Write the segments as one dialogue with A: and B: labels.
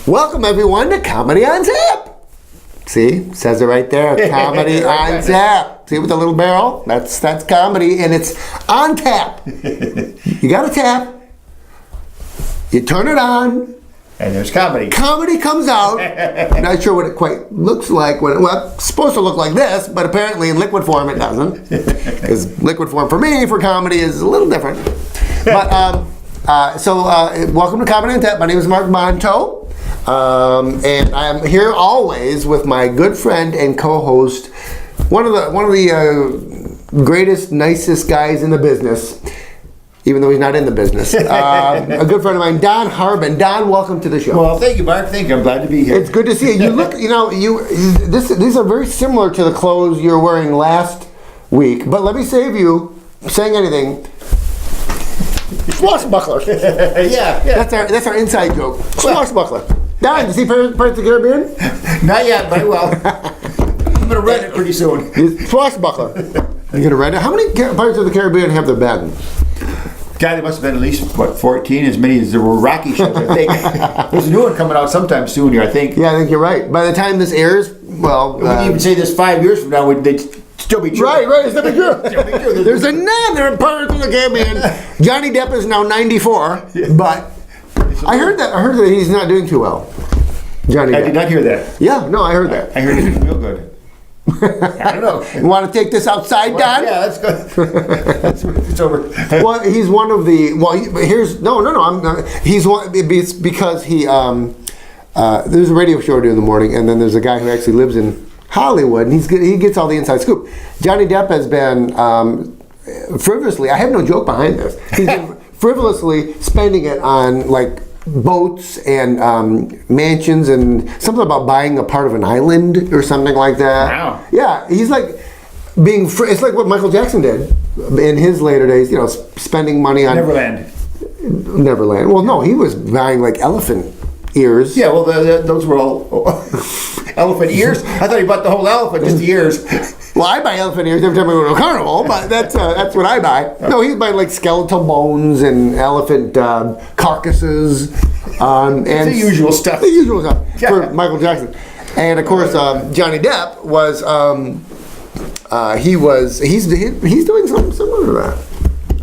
A: Welcome everyone to Comedy on Tap. See, says it right there. Comedy on Tap. See with the little barrel? That's comedy, and it's on tap. You got a tap. You turn it on.
B: And there's comedy.
A: Comedy comes out. Not sure what it quite looks like. It's supposed to look like this, but apparently in liquid form it doesn't. Because liquid form for me, for comedy, is a little different. But welcome to Comedy on Tap. My name is Mark Bonto. And I'm here always with my good friend and co-host, one of the greatest, nicest guys in the business, even though he's not in the business. A good friend of mine, Don Harbin. Don, welcome to the show.
B: Well, thank you, Mark. Thank you. I'm glad to be here.
A: It's good to see you. You look, these are very similar to the clothes you were wearing last week. But let me save you saying anything. Swashbuckler.
B: Yeah.
A: That's our inside joke. Swashbuckler. Don, did you see Pirates of the Caribbean?
B: Not yet, but I will. I'm going to rent it pretty soon.
A: Swashbuckler. You're going to rent it? How many Pirates of the Caribbean have there been?
B: God, there must have been at least, 14? As many as there were Rocky shows, I think. There's a new one coming out sometime soon here, I think.
A: Yeah, I think you're right. By the time this airs, well...
B: we can even say this 5 years from now, they'd still be true.
A: Right, it's still be true. There's another Pirates of the Caribbean. Johnny Depp is now 94, but... I heard that he's not doing too well. Johnny Depp.
B: I did not hear that.
A: Yeah, no, I heard that.
B: I heard it was real good. I don't know.
A: You want to take this outside, Don?
B: Yeah, that's good. It's over.
A: Well, he's one of the. Well, here's no. I'm not. He's one. It's because he. There's a radio show I do in the morning, and then there's a guy who actually lives in Hollywood, and he gets all the inside scoop. Johnny Depp has been frivolously. I have no joke behind this. He's been frivolously spending it on like boats and mansions and something about buying a part of an island or something like that.
B: Wow.
A: Yeah, he's like being it's like what Michael Jackson did in his later days, spending money on Neverland. Well, no, he was buying like elephant ears.
B: Yeah, well, those were all elephant ears. I thought he bought the whole elephant, just the ears.
A: Well, I buy elephant ears every time I go to a carnival, but that's what I buy. No, he's buying like skeletal bones and elephant carcasses. And
B: the usual stuff.
A: The usual stuff for Michael Jackson. And of course, Johnny Depp was, he's doing something similar to that.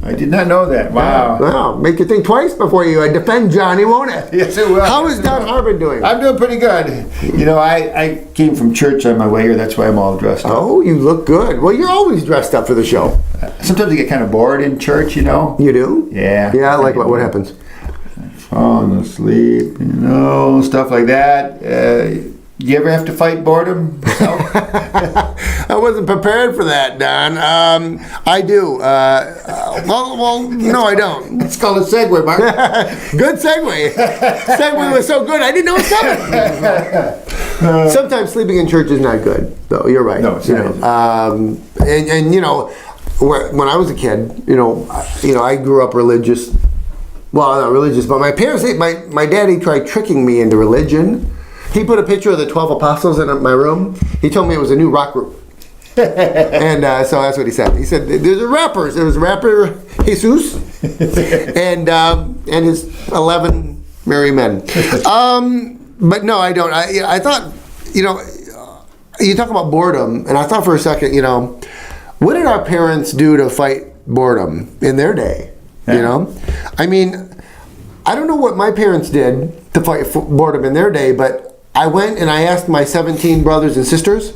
A: I
B: did not know that. Wow.
A: Wow. Make you think twice before you defend Johnny, won't it?
B: Yes, it will.
A: How is Don Harbin doing?
B: I'm doing pretty good. I came from church on my way here. That's why I'm all dressed up.
A: Oh, you look good. Well, you're always dressed up for the show.
B: Sometimes I get kind of bored in church, You
A: do?
B: Yeah.
A: Yeah, like what happens?
B: Falling asleep, stuff like that. You ever have to fight boredom yourself?
A: I wasn't prepared for that, Don. I do. Well, no, I don't.
B: It's called a segue, Mark.
A: Good segue. Segue was so good, I didn't know it was coming. Sometimes sleeping in church is not good, though. You're right.
B: No, it's not.
A: When I was a kid, I grew up religious. Well, not religious, but my parents, my daddy tried tricking me into religion. He put a picture of the 12 apostles in my room. He told me it was a new rock group. And so that's what he said. He said, there's rappers. There was rapper Jesus and his 11 merry men. But no, I don't. I thought, you talk about boredom, and I thought for a second, what did our parents do to fight boredom in their day?
B: Yeah.
A: I mean, I don't know what my parents did to fight boredom in their day, but I went and I asked my 17 brothers and sisters.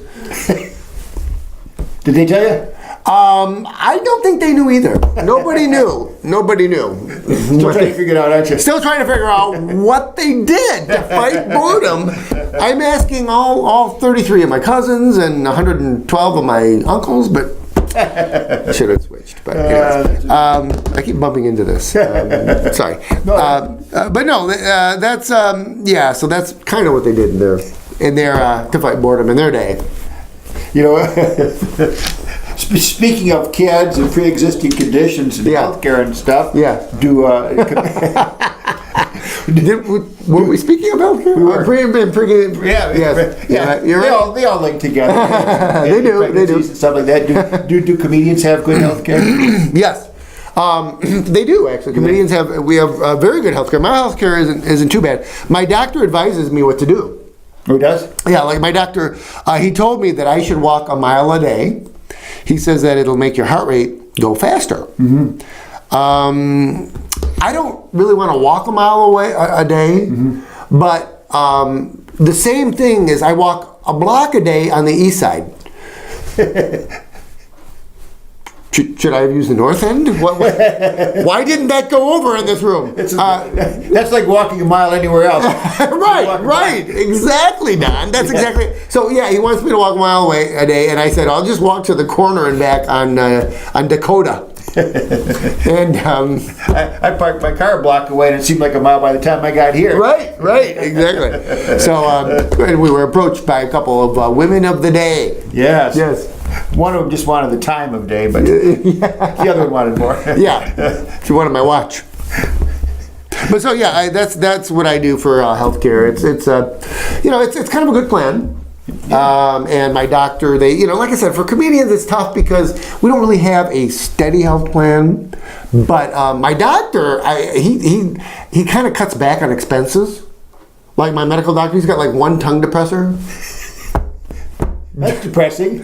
B: Did they tell you?
A: I don't think they knew either. Nobody knew.
B: Still trying to figure it out, aren't you?
A: Still trying to figure out what they did to fight boredom. I'm asking all 33 of my cousins and 112 of my uncles, but I should have switched. But anyways, I keep bumping into this. Sorry. But no, that's so that's kind of what they did in their to fight boredom in their day.
B: Speaking of kids and pre-existing conditions and healthcare and stuff,
A: were we speaking of healthcare?
B: We were.
A: Yeah. You're right.
B: They all link together.
A: They do.
B: Stuff like that. Do comedians have good healthcare?
A: Yes. They do, actually. Comedians we have very good healthcare. My healthcare isn't too bad. My doctor advises me what to do.
B: Who does?
A: Yeah, like my doctor, he told me that I should walk a mile a day. He says that it'll make your heart rate go faster.
B: Mm-hmm.
A: I don't really want to walk a mile a day, but the same thing is I walk a block a day on the east side. Should I have used the north end? Why didn't that go over in this room?
B: That's like walking a mile anywhere else.
A: Right. Exactly, Don. That's exactly. So yeah, he wants me to walk a mile away a day, and I said I'll just walk to the corner and back on Dakota. And
B: I parked my car a block away, and it seemed like a mile by the time I got here.
A: Right, exactly. So and we were approached by a couple of women of the day.
B: Yes. One of them just wanted the time of day, but the other one wanted more.
A: Yeah, she wanted my watch. But so yeah, that's what I do for healthcare. It's kind of a good plan. And my doctor, like I said, for comedians it's tough because we don't really have a steady health plan. But my doctor, he kind of cuts back on expenses. Like my medical doctor, he's got like one tongue depressor.
B: That's depressing.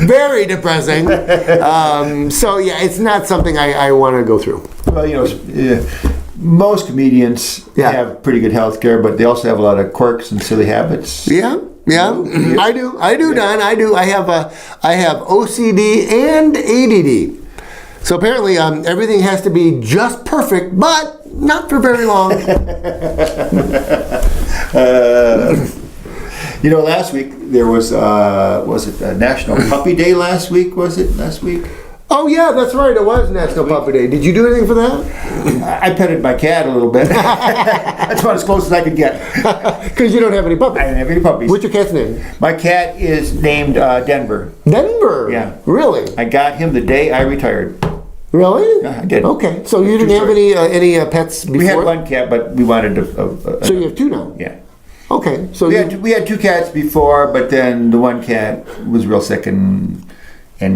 A: Very depressing. So yeah, it's not something I want to go through.
B: Well, most comedians have pretty good health care, but they also have a lot of quirks and silly habits.
A: Yeah. I do, Don. I do. I have OCD and ADD. So apparently, everything has to be just perfect, but not for very long.
B: Last week there was it National Puppy Day last week? Was it last week?
A: Oh yeah, that's right. It was National Puppy Day. Did you do anything for that?
B: I petted my cat a little bit. That's about as close as I could get.
A: Because you don't have any puppies.
B: I don't have any puppies.
A: What's your cat's name?
B: My cat is named Denver.
A: Denver?
B: Yeah.
A: Really?
B: I got him the day I retired.
A: Really?
B: Yeah, I did.
A: Okay. So you didn't have any pets before?
B: We had one cat, but we wanted to.
A: So you have two now?
B: Yeah.
A: Okay. So
B: we had two cats before, but then the one cat was real sick and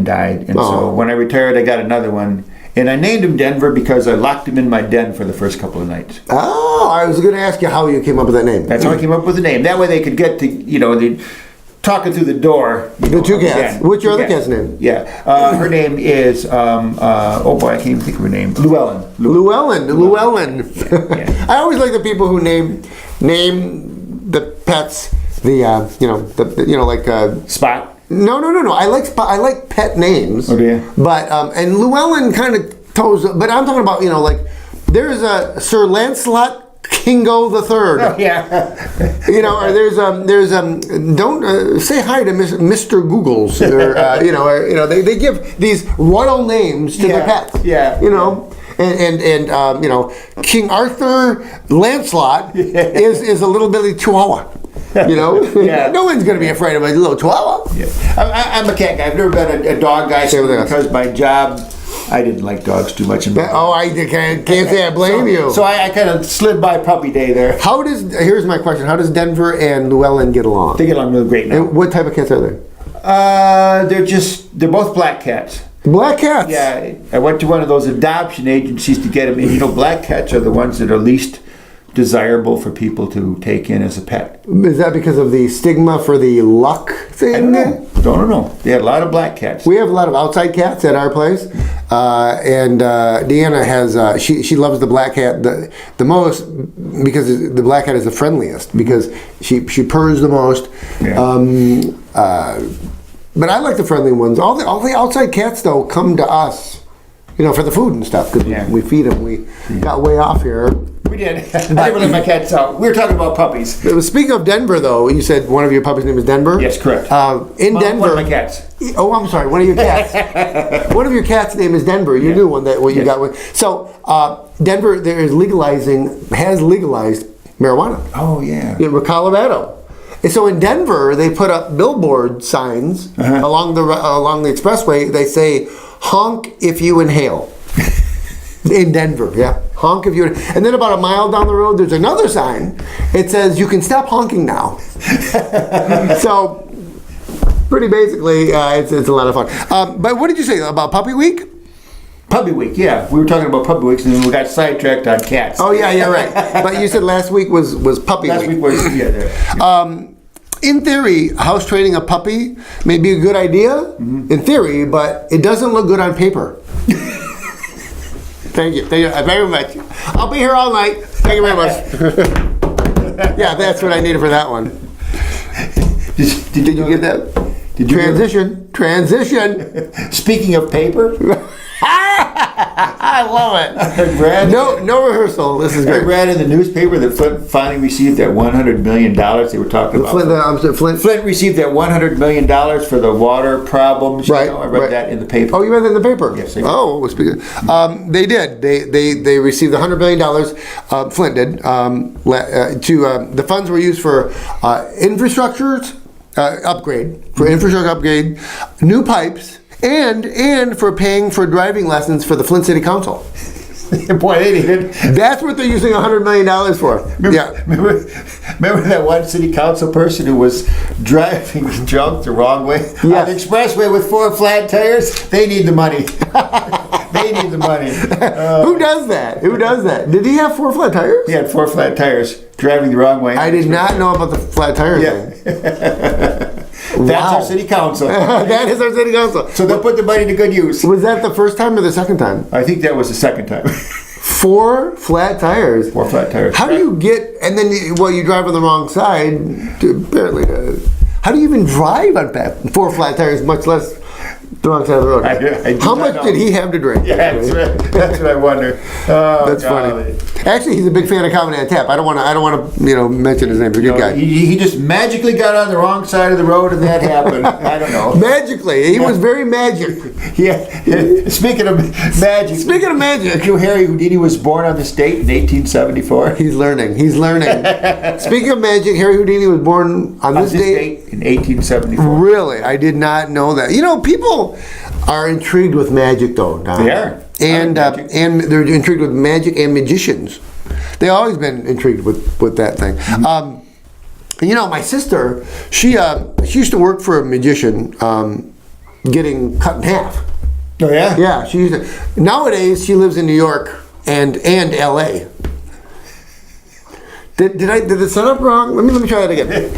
B: died. And so when I retired, I got another one. And I named him Denver because I locked him in my den for the first couple of nights.
A: Oh, I was going to ask you how you came up with that name.
B: That's how I came up with the name. That way they could get to, they talking through the door.
A: The two cats. What's your other cat's name?
B: Yeah. Her name is, I can't even think of her name. Llewellyn.
A: Llewellyn.
B: Yeah.
A: I always like the people who name the pets
B: Spot.
A: No. I like pet names.
B: Oh, do you?
A: But and Llewellyn kind of toes. But I'm talking about there's a Sir Lancelot Kingo the Third.
B: Oh, yeah.
A: Or there's don't say hi to Mr. Googles. Or they give these royal names to their pets.
B: Yeah.
A: And King Arthur Lancelot is a little bitty chihuahua.
B: Yeah.
A: No one's going to be afraid of a little chihuahua.
B: Yeah. I'm a cat guy. I've never been a dog guy because my job, I didn't like dogs too much.
A: I can't say I blame you.
B: So I kind of slid by Puppy Day there.
A: Here's my question. How does Denver and Llewellyn get along?
B: They get along really great now.
A: And what type of cats are they?
B: They're both black cats.
A: Black cats?
B: Yeah. I went to one of those adoption agencies to get them. And black cats are the ones that are least desirable for people to take in as a pet.
A: Is that because of the stigma for the luck thing?
B: I don't know. They had a lot of black cats.
A: We have a lot of outside cats at our place, and Deanna has she loves the black cat the most because the black cat is the friendliest because she purrs the most.
B: Yeah.
A: But I like the friendly ones. All the outside cats though come to us, for the food and stuff because we feed them. We got way off here.
B: We did. I never let my cats out. We were talking about puppies.
A: Speaking of Denver, though, you said one of your puppies' name is Denver?
B: Yes, correct.
A: Denver.
B: One of my cats.
A: Oh, I'm sorry. One of your cats. One of your cats' name is Denver. You knew what you got with. So, Denver has legalized marijuana.
B: Oh, yeah.
A: In Colorado. And so in Denver, they put up billboard signs along the expressway. They say, "Honk if you inhale." In Denver, yeah. Honk if you... And then about a mile down the road, there's another sign. It says, "You can stop honking now." So, pretty basically, it's a lot of fun. But what did you say about Puppy Week?
B: Puppy Week, yeah. We were talking about Puppy Weeks and then we got sidetracked on cats.
A: Oh yeah, you're right. But you said last week was puppy
B: Last week was, yeah, there.
A: In theory, house training a puppy may be a good idea, in theory, but it doesn't look good on paper. Thank you very much. I'll be here all night. Thank you very much. Yeah, that's what I needed for that one. Did you get that?
B: Did you
A: Transition.
B: Speaking of paper,
A: I love it.
B: I read,
A: No rehearsal. This is
B: I
A: great.
B: read in the newspaper that Flint finally received that $100 million they were talking about. Flint received that $100 million for the water problems.
A: Right,
B: I read
A: right.
B: that in the paper.
A: Oh, you read that in the paper?
B: Yes, I did.
A: Oh, speaking. They did. They received $100 million. Flint did. The funds were used for infrastructures upgrade, new pipes, and for paying for driving lessons for the Flint City Council.
B: Boy, they needed.
A: That's what they're using $100 million for.
B: Remember that one city council person who was driving junk the wrong way on the expressway with 4 flat tires? They need the money. They need the money.
A: Who does that? Did he have 4 flat tires?
B: He had 4 flat tires driving the wrong way.
A: I did not know about the flat tire thing.
B: That's our city council.
A: That is our city council.
B: So they'll put the money to good use.
A: Was that the first time or the second time?
B: I think that was the second time.
A: 4 flat tires.
B: 4 flat tires.
A: How do you get? And then you drive on the wrong side. Apparently, how do you even drive on that 4 flat tires? Much less the wrong side of the road.
B: I
A: How much did he have to drink?
B: Yeah, that's right. That's what I wonder. Oh,
A: that's
B: golly.
A: funny. Actually, he's a big fan of Comedy on Tap. I don't want to mention his name. He's a good guy.
B: He just magically got on the wrong side of the road and that happened. I don't know.
A: Magically, he was very magic.
B: Yeah. Speaking of magic. You know Harry Houdini was born on this date in 1874.
A: He's learning. Speaking of magic, Harry Houdini was born on this date
B: in 1874.
A: Really? I did not know that. People are intrigued with magic, though, Don.
B: They are.
A: And they're intrigued with magic and magicians. They've always been intrigued with that thing. My sister, she used to work for a magician, getting cut in half.
B: Oh yeah.
A: Yeah, she used to. Nowadays, she lives in New York and L.A. Did it set up wrong? Let me try that again.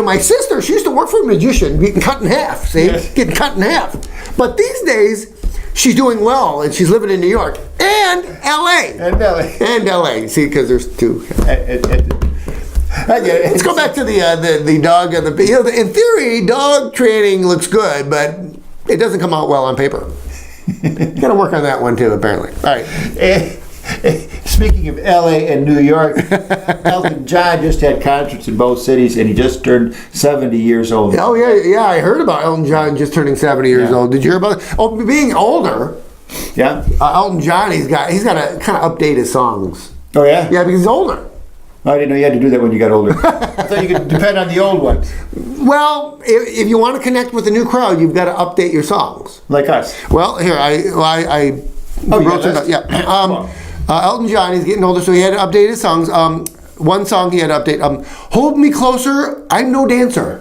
A: My sister, she used to work for a magician, getting cut in half. See, getting cut in half. But these days, she's doing well, and she's living in New York and L.A. And L.A. See, because there's 2.
B: I get it.
A: Let's go back to the dog and the. In theory, dog training looks good, but it doesn't come out well on paper. Got to work on that one too, apparently. All right.
B: Speaking of LA and New York, Elton John just had concerts in both cities, and he just turned 70 years old.
A: Oh yeah, I heard about Elton John just turning 70 years old. Did you hear about it? Oh, being older.
B: Yeah.
A: Elton John, he's got to kind of update his songs.
B: Oh yeah.
A: Yeah, because he's older.
B: I didn't know you had to do that when you got older. I thought you could depend on the old ones.
A: Well, if you want to connect with a new crowd, you've got to update your songs.
B: Like us.
A: Well, here I wrote some down. Yeah. Elton John, he's getting older, so he had to update his songs. One song he had to update. Hold Me Closer, I'm No Dancer.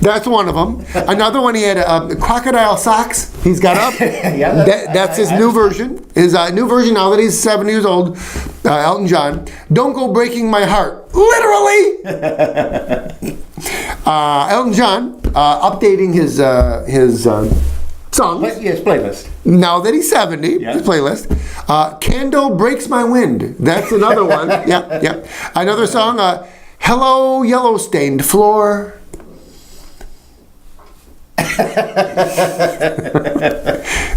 A: That's one of them. Another one he had Crocodile Socks. He's got up. That's his new version. His new version now that he's 70 years old. Elton John. Don't Go Breaking My Heart. Literally. Elton John updating his songs.
B: Yes, playlist.
A: Now that he's 70, his playlist. Candle Breaks My Wind. That's another one. Yeah. Another song, Hello Yellow Stained Floor.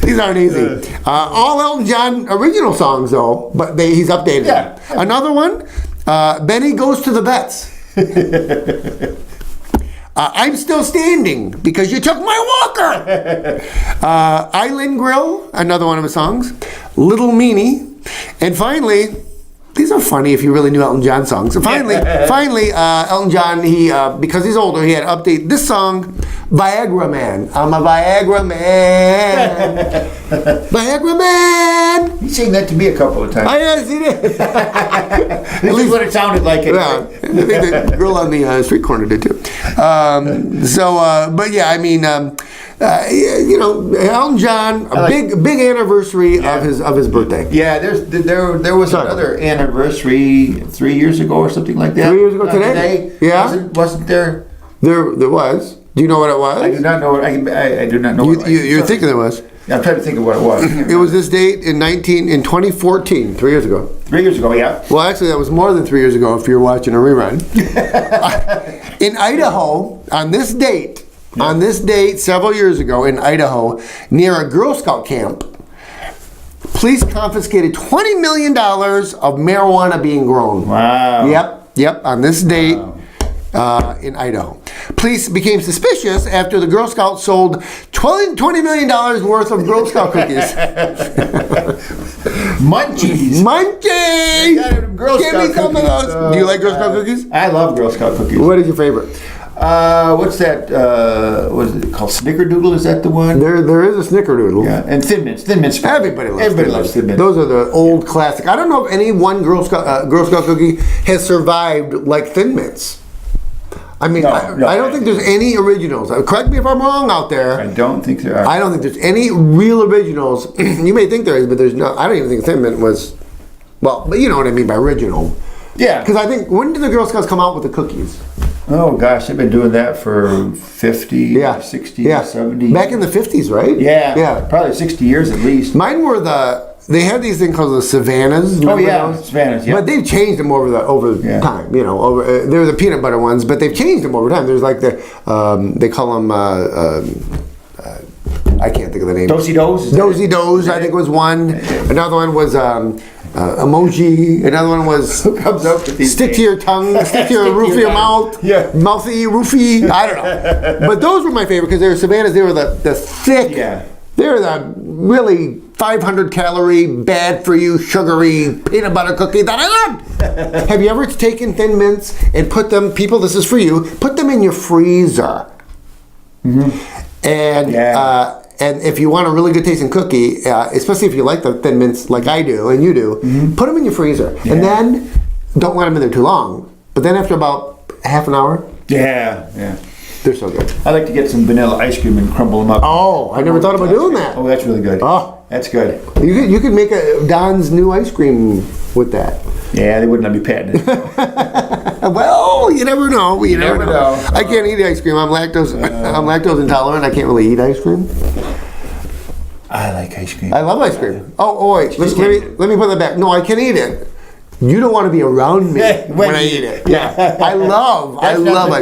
A: These aren't easy. All Elton John original songs, though, but he's updated them. Another one, Benny Goes to the Vets. I'm Still Standing Because You Took My Walker. Island Grill, another one of his songs. Little Meanie. And finally, these are funny if you really knew Elton John songs. So finally, Elton John, he because he's older, he had to update this song Viagra man. I'm a Viagra man. Viagra man.
B: You sang that to me a couple of times.
A: Yes, he did.
B: At least what it sounded like. Anyway.
A: Yeah, I think the girl on the street corner did too. But yeah, I mean, you know, Elton John, a big anniversary of his birthday.
B: Yeah, there was another anniversary 3 years ago or something like that.
A: 3 years ago today? Yeah.
B: Wasn't there?
A: There was. Do you know what it was?
B: I do not know. I do not know.
A: You're thinking it was.
B: Yeah, I'm trying to think of what it was.
A: It was this date in 2014, 3 years ago.
B: 3 years ago, yeah.
A: Well, actually, that was more than 3 years ago if you're watching a rerun. In Idaho, on this date, several years ago in Idaho, near a Girl Scout camp, police confiscated $20 million of marijuana being grown.
B: Wow.
A: Yep, on this date. In Idaho. Police became suspicious after the Girl Scouts sold $20 million worth of Girl Scout cookies.
B: Munchies. Girl
A: Give
B: Scout
A: me some of those. Do you like Girl Scout cookies?
B: I love Girl Scout cookies.
A: What is your favorite?
B: What's that? What is it called? Snickerdoodle? Is that the one?
A: There is a Snickerdoodle.
B: Yeah, and Thin Mints. Thin Mints.
A: Everybody loves
B: Thin Mints.
A: Those are the old classic. I don't know if any one Girl Scout cookie has survived like Thin Mints. I mean, I don't think there's any originals. Correct me if I'm wrong out there.
B: I don't think there are.
A: I don't think there's any real originals. You may think there is, but there's no. I don't even think Thin Mint was. Well, but you know what I mean by original.
B: Yeah.
A: Because I think, when did the Girl Scouts come out with the cookies?
B: Oh gosh, they've been doing that for 50, 60, 70.
A: Back in the 50s, right?
B: Yeah. Probably 60 years at least.
A: Mine were they had these things called the Savannahs.
B: Oh yeah, Savannahs. Yeah.
A: But they've changed them over time. You know, they're the peanut butter ones, but they've changed them over time. There's like they call them. I can't think of the name.
B: Do-si-dos.
A: Do-si-dos, I think was one. Another one was emoji. Another one was
B: Who comes up with these
A: stick
B: names?
A: to your tongue, stick to your roof of your mouth.
B: Yeah.
A: Mouthy, roofy. I don't know. But those were my favorite because they were Savannahs. They were the thick.
B: Yeah.
A: They were the really 500 calorie, bad for you, sugary peanut butter cookie that I loved. Have you ever taken Thin Mints and put them, people, this is for you, put them in your freezer? Mm-hmm. And if you want a really good tasting cookie, especially if you like the Thin Mints like I do and you do, put them in your freezer. Yeah. And then don't let them in there too long. But then after about half an hour,
B: yeah.
A: they're so good.
B: I like to get some vanilla ice cream and crumble them up.
A: Oh, I never thought about doing that.
B: Oh, that's really good.
A: Oh,
B: that's good.
A: You could make a Don's new ice cream with that.
B: Yeah, they wouldn't let me patent it.
A: Well, you never know. You never know. I can't eat ice cream. I'm lactose intolerant. I can't really eat ice cream.
B: I like ice cream.
A: I love ice cream. Oh wait. Let me put that back. No, I can eat it. You don't want to be around me when I eat it. Yeah. I love ice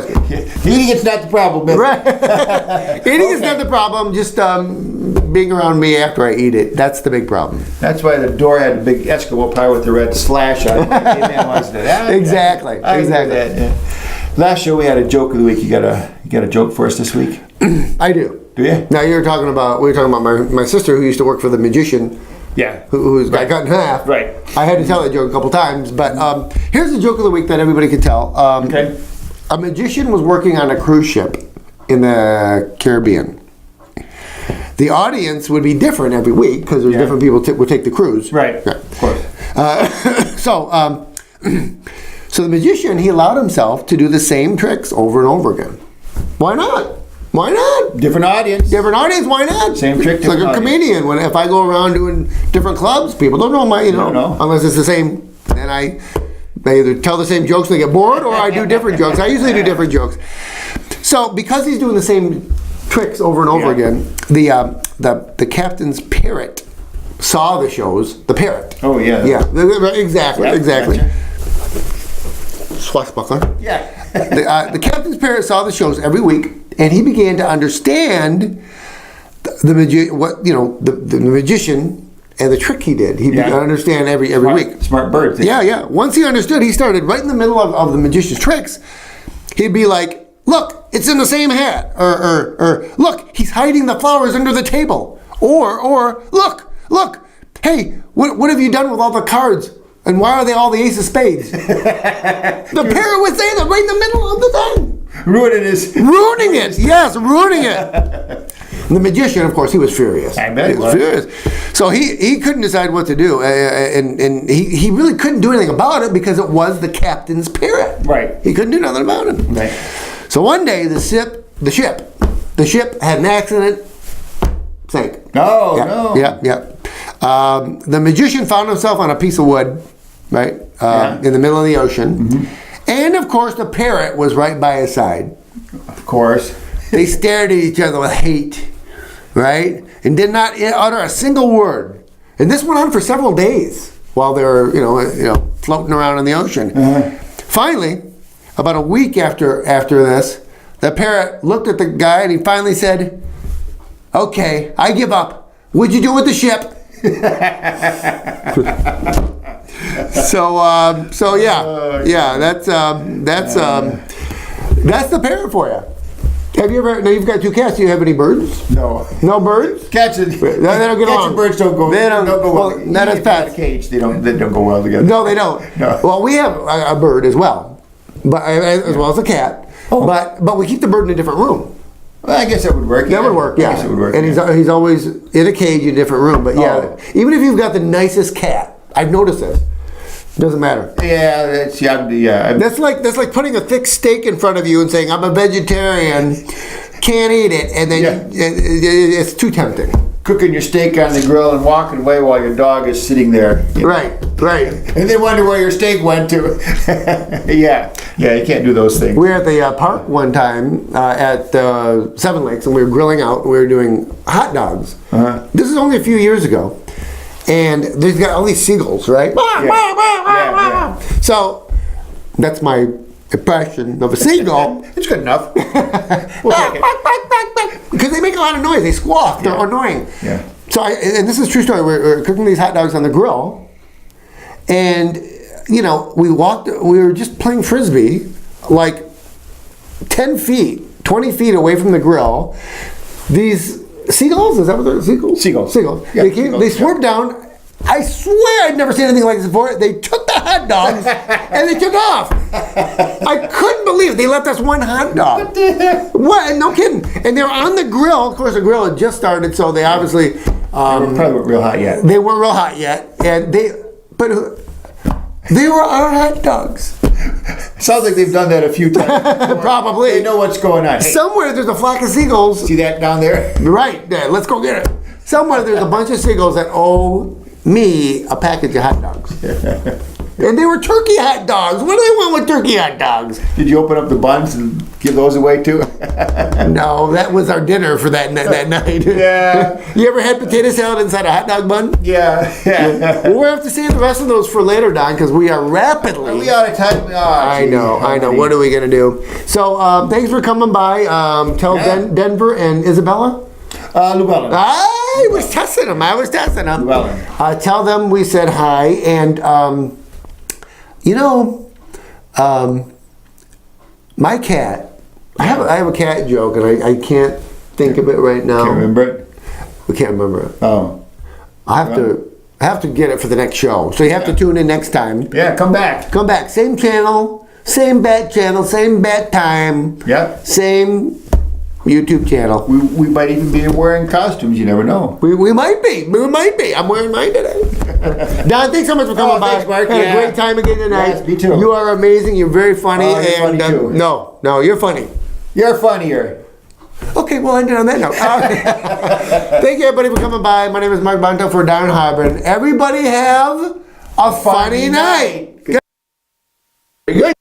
A: cream.
B: Eating it's not the problem, man.
A: Right. Eating is not the problem. Just being around me after I eat it. That's the big problem.
B: That's why the door had a big Eskimo pie with the red slash on it.
A: Exactly.
B: Yeah. Last show we had a joke of the week. You got a joke for us this week?
A: I do.
B: Do you?
A: Now we were talking about my sister who used to work for the magician.
B: Yeah.
A: Who's got cut in half.
B: Right.
A: I had to tell that joke a couple times, but here's the joke of the week that everybody can tell.
B: Okay.
A: A magician was working on a cruise ship in the Caribbean. The audience would be different every week because there's different people would take the cruise.
B: Right. Yeah. Of course.
A: So the magician, he allowed himself to do the same tricks over and over again. Why not? Why not?
B: Different audience.
A: Different audience. Why not?
B: Same trick.
A: It's like a comedian. If I go around doing different clubs, people don't know unless it's the same. And I either tell the same jokes and they get bored, or I do different jokes. I usually do different jokes. So because he's doing the same tricks over and over again, the captain's parrot saw the shows. The parrot.
B: Oh yeah.
A: Yeah. Exactly.
B: Yep,
A: exactly.
B: Gotcha.
A: Swashbuckler.
B: Yeah.
A: The captain's parrot saw the shows every week, and he began to understand the magician and the trick he did. He began to understand every week.
B: Smart bird.
A: Yeah. Once he understood, he started right in the middle of the magician's tricks. He'd be like, "Look, it's in the same hat," or "Look, he's hiding the flowers under the table," or "Look, hey, what have you done with all the cards? And why are they all the ace of spades?" The parrot would say that right in the middle of the thing.
B: Ruining his...
A: Ruining it! Yes, ruining it! The magician, of course, he was furious.
B: I bet
A: he was furious. So he couldn't decide what to do. And he really couldn't do anything about it because it was the captain's parrot.
B: Right.
A: He couldn't do nothing about it.
B: Right.
A: So one day, the ship had an accident, sank.
B: No, no.
A: Yeah. The magician found himself on a piece of wood, right, in the middle of the ocean. Mm-hmm. And, of course, the parrot was right by his side.
B: Of course.
A: They stared at each other with hate, right, and did not utter a single word. And this went on for several days while they were, floating around in the ocean. Uh-huh. Finally, about a week after this, the parrot looked at the guy and he finally said, "Okay, I give up. What'd you do with the ship?" So yeah, that's the parrot for you. Have you ever? Now you've got 2 cats. Do you have any birds?
B: No.
A: No birds?
B: Cats and
A: they don't get
B: cats
A: along.
B: and birds don't go.
A: They don't go well. Not as fast.
B: Cage. They don't go well together.
A: No, they don't.
B: No.
A: Well, we have a bird as well, but as well as a cat.
B: Oh.
A: But we keep the bird in a different room.
B: Well, I guess that would work.
A: That would work. Yeah.
B: I guess it would work.
A: And he's always in a cage in a different room. But yeah, even if you've got the nicest cat, I've noticed this. Doesn't matter.
B: Yeah,
A: That's like putting a thick steak in front of you and saying, "I'm a vegetarian, can't eat it," and then it's too tempting.
B: Cooking your steak on the grill and walking away while your dog is sitting there.
A: Right.
B: And they wonder where your steak went to. Yeah, you can't do those things.
A: We were at the park one time at Seven Lakes, and we were grilling out. And we were doing hot dogs.
B: Uh-huh.
A: This is only a few years ago. And there's got all these seagulls, right?
B: Yeah.
A: So that's my impression of a seagull.
B: It's good enough. We'll take it.
A: Because they make a lot of noise. They squawk. They're annoying.
B: Yeah.
A: So, and this is a true story. We're cooking these hot dogs on the grill. And, we were just playing Frisbee like 10 feet, 20 feet away from the grill. These seagulls? Is that what they're? Seagulls?
B: Seagulls.
A: Yeah, they swooped down. I swear I'd never seen anything like this before. They took the hot dogs and they took off. I couldn't believe it. They left us one hot dog.
B: What the heck?
A: What? No kidding. And they were on the grill. Of course, the grill had just started, so they obviously...
B: They probably weren't real hot yet.
A: They weren't real hot yet. But they were our hot dogs.
B: Sounds like they've done that a few times.
A: Probably.
B: They know what's going on. Hey,
A: somewhere there's a flock of seagulls.
B: see that down there?
A: Right. Yeah, let's go get it. Somewhere there's a bunch of seagulls that owe me a package of hot dogs. And they were turkey hot dogs. What do they want with turkey hot dogs?
B: Did you open up the buns and give those away too?
A: No, that was our dinner for that night.
B: Yeah.
A: You ever had potato salad inside a hot dog bun?
B: Yeah.
A: Well, we'll have to save the rest of those for later, Don, because we are rapidly...
B: Are we out of time? Oh,
A: I know. What are we going to do? So, thanks for coming by. Tell Denver and Isabella.
B: Llewellyn.
A: I was testing them.
B: Llewellyn.
A: Tell them we said hi. And, my cat... I have a cat joke, and I can't think of it right now.
B: Can't remember it?
A: We can't remember it.
B: Oh.
A: I have to get it for the next show. So you have to tune in next time.
B: Yeah, come back.
A: Come back. Same channel, same bat channel, same bat time.
B: Yep.
A: Same YouTube channel.
B: We might even be wearing costumes. You never know.
A: We might be. I'm wearing mine today. Don, thanks so much for coming by.
B: Thanks, Mark.
A: Had a great time again tonight.
B: Yes, me too.
A: You are amazing. You're very funny.
B: Oh, you're funny too.
A: No, you're funny.
B: You're funnier.
A: Okay, we'll end it on that note. Thank you, everybody, for coming by. My name is Mark Bonto for Down Harbin. Everybody have a funny night. Good.